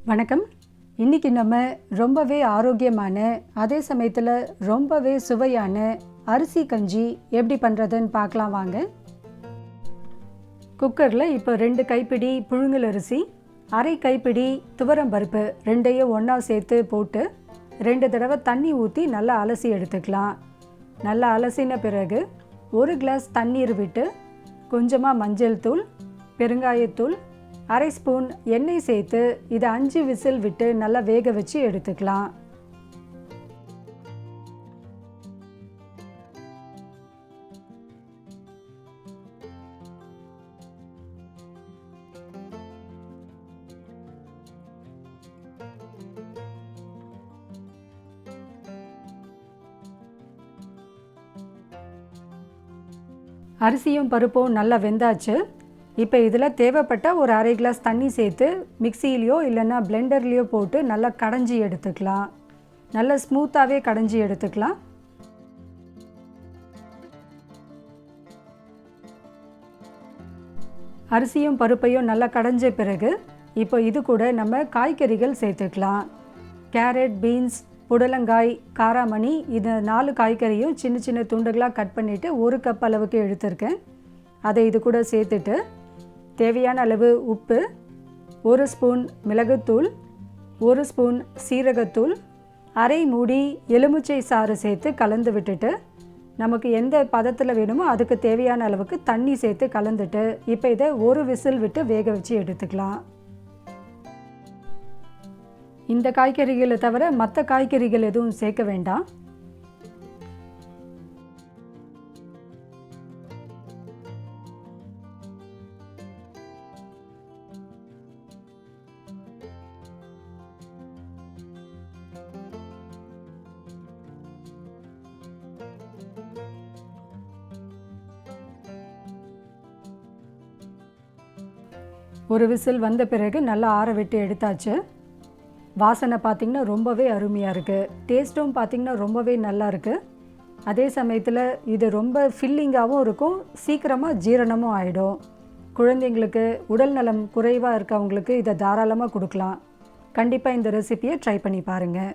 வணக்கம். இன்றைக்கி நம்ம ரொம்பவே ஆரோக்கியமான அதே சமயத்தில் ரொம்பவே சுவையான அரிசி கஞ்சி எப்படி பண்ணுறதுன்னு பார்க்கலாம் வாங்க. குக்கரில் இப்போ 2 கைப்பிடி புழுங்கல் அரிசி, அரை கைப்பிடி துவரம் பருப்பு ரெண்டையும் ஒன்றா சேர்த்து போட்டு 2 தடவை தண்ணி ஊற்றி நல்லா அலசி எடுத்துக்கலாம். நல்லா அலசின பிறகு 1 கிளாஸ் தண்ணீர் விட்டு கொஞ்சமாக மஞ்சள் தூள், பெருங்காயத்தூள், அரை ஸ்பூன் எண்ணெய் சேர்த்து இதை 5 விசில் விட்டு நல்லா வேக வச்சு எடுத்துக்கலாம். அரிசியும் பருப்பும் நல்லா வெந்தாச்சு. இப்போ இதில் தேவைப்பட்ட ஒரு அரை கிளாஸ் தண்ணி சேர்த்து மிக்சியிலையோ இல்லைன்னா பிளெண்டர்லேயோ போட்டு நல்லா கடைஞ்சி எடுத்துக்கலாம். நல்லா ஸ்மூத்தாகவே கடைஞ்சி எடுத்துக்கலாம். அரிசியும் பருப்பையும் நல்லா கடைஞ்ச பிறகு இப்போ இது கூட நம்ம காய்கறிகள் சேர்த்துக்கலாம். கேரட், பீன்ஸ், புடலங்காய், காராமணி, இது 4 காய்கறியும் சின்ன சின்ன துண்டுகளாக கட் பண்ணிவிட்டு 1 கப் அளவுக்கு எடுத்திருக்கேன். அதை இது கூட சேர்த்துட்டு தேவையான அளவு உப்பு, 1 ஸ்பூன் மிளகுத்தூள், 1 ஸ்பூன் சீரகத்தூள், அரை மூடி எலுமிச்சை சாறு சேர்த்து கலந்து விட்டுட்டு நமக்கு எந்த பதத்தில் வேணுமோ அதுக்கு தேவையான அளவுக்கு தண்ணி சேர்த்து கலந்துட்டு இப்போ இதை 1 விசில் விட்டு வேக வச்சு எடுத்துக்கலாம். இந்த காய்கறிகளை தவிர மற்ற காய்கறிகள் எதுவும் சேர்க்க வேண்டாம். ஒரு விசில் வந்த பிறகு நல்லா ஆற விட்டு எடுத்தாச்சு. வாசனை பார்த்திங்கன்னா ரொம்பவே அருமையாக இருக்குது. டேஸ்ட்டும் பார்த்திங்கன்னா ரொம்பவே நல்லா இருக்குது. அதே சமயத்தில் இது ரொம்ப ஃபில்லிங்காகவும் இருக்கும், சீக்கிரமாக ஜீரணமும் ஆகிடும். குழந்தைங்களுக்கு உடல் நலம் குறைவாக இருக்கவங்களுக்கு இதை தாராளமாக கொடுக்கலாம். கண்டிப்பாக இந்த ரெசிபியை ட்ரை பண்ணி பாருங்கள்.